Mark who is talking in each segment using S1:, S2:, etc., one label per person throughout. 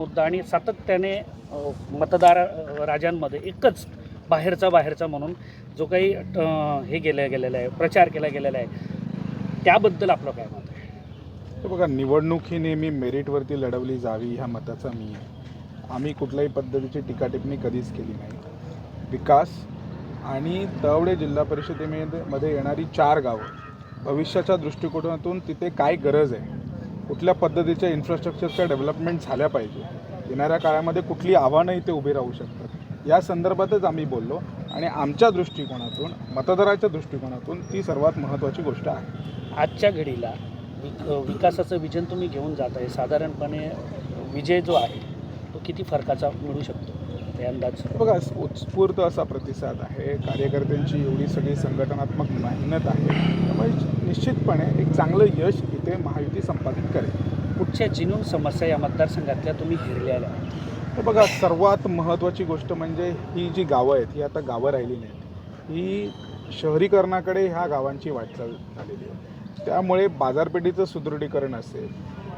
S1: मुद्दा आणि सातत्याने मतदार राजांमध्ये एकच बाहेरचा म्हणून जो काही हे गेलेला आहे, प्रचार केला गेलेला आहे, त्याबद्दल आपलं काय मत आहे?
S2: तर बघा, निवडणूक ही नेहमी मेरिटवरती लढवली जावी ह्या मताचा मी आहे. आम्ही कुठल्याही पद्धतीची टीका-टिप्पणी कधीच केली नाही. विकास आणि तळवडे जिल्हा परिषदेमध्ये येणारी 4 गावं भविष्याच्या दृष्टिकोनातून तिथे काय गरज आहे, कुठल्या पद्धतीच्या इन्फ्रास्ट्रक्चरच्या डेव्हलपमेंट झाल्या पाहिजे, येणाऱ्या काळामध्ये कुठली आव्हानं इथे उभी राहू शकतात, या संदर्भातच आम्ही बोललो. आणि आमच्या दृष्टिकोनातून, मतदाराच्या दृष्टिकोनातून ती सर्वात महत्त्वाची गोष्ट आहे.
S1: आजच्या घडीला विकासाचं विजन तुम्ही घेऊन जात आहे. साधारणपणे विजय जो आहे तो किती फरकाचा मिळू शकतो ते अंदाज?
S2: बघा, उत्स्फूर्त असा प्रतिसाद आहे. कार्यकर्त्यांची एवढी सगळी संघटनात्मक मेहनत आहे, त्यामुळे निश्चितपणे एक चांगलं यश इथे महायुती संपादित करेल.
S1: कुठच्या जिनून समस्या या मतदारसंघातल्या तुम्ही हेरलेल्या आहेत?
S2: तर बघा, सर्वात महत्त्वाची गोष्ट म्हणजे ही जी गावं आहेत ही आता गावं राहिली नाहीत, ही शहरीकरणाकडे ह्या गावांची वाटचाल झालेली आहे. त्यामुळे बाजारपेठेचं सुदृढीकरण असेल,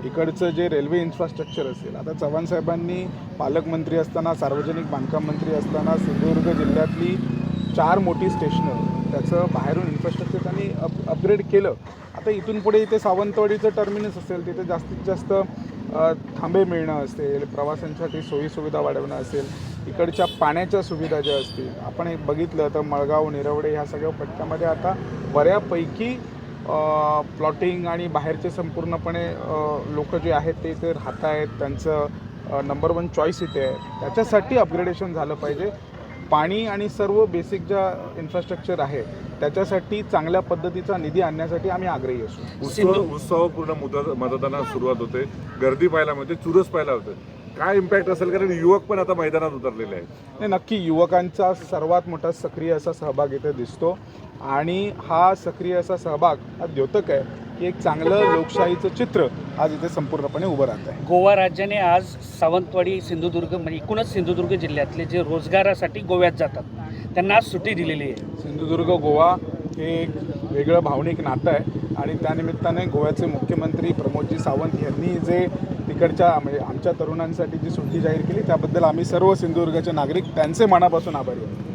S2: इकडचं जे रेल्वे इन्फ्रास्ट्रक्चर असेल, आता चव्हाण साहेबांनी पालकमंत्री असताना, सार्वजनिक बांधकाम मंत्री असताना सिंधुदुर्ग जिल्ह्यातली 4 मोठी स्टेशनं, त्याचं बाहेरून इन्फ्रास्ट्रक्चर त्यांनी अपग्रेड केलं. आता इथून पुढे इथे सावंतवाडीचं टर्मिनस असेल, तिथे जास्तीत जास्त थांबे मिळणं असेल, प्रवाशांसाठी सोयीसुविधा वाढवणं असेल, इकडच्या पाण्याच्या सुविधा ज्या असतील, आपण एक बघितलं तर मळगाव, निरवडे ह्या सगळ्या पट्ट्यामध्ये आता बऱ्यापैकी प्लॉटिंग आणि बाहेरचे संपूर्णपणे लोक जे आहेत ते इथे राहत आहेत, त्यांचं नंबर 1 चॉईस इथे आहे. त्याच्यासाठी अपग्रेडेशन झालं पाहिजे. पाणी आणि सर्व बेसिक ज्या इन्फ्रास्ट्रक्चर आहे त्याच्यासाठी चांगल्या पद्धतीचा निधी आणण्यासाठी आम्ही आग्रही असू.
S3: उत्सवपूर्ण मतदानाला सुरुवात होते, गर्दी पाहायला मिळते, चुरस पाहायला होते. काय इम्पॅक्ट असेल, कारण युवक पण आता मैदानात उतरलेले आहेत?
S2: नाही, नक्की युवकांचा सर्वात मोठा सक्रिय असा सहभाग इथे दिसतो आणि हा सक्रिय असा सहभाग हा द्योतक आहे की एक चांगलं लोकशाहीचं चित्र आज इथे संपूर्णपणे उभं राहत आहे.
S1: गोवा राज्याने आज सावंतवाडी, सिंधुदुर्ग म्हणजे एकूणच सिंधुदुर्ग जिल्ह्यातले जे रोजगारासाठी गोव्यात जातात त्यांना आज सुट्टी दिलेली आहे.
S2: सिंधुदुर्ग गोवा हे एक वेगळं भावनिक नातं आहे आणि त्यानिमित्ताने गोव्याचे मुख्यमंत्री प्रमोदजी सावंत यांनी जे तिकडच्या म्हणजे आमच्या तरुणांसाठी जी सुट्टी जाहीर केली त्याबद्दल आम्ही सर्व सिंधुदुर्गाचे नागरिक त्यांचे मनापासून आभारी आहोत.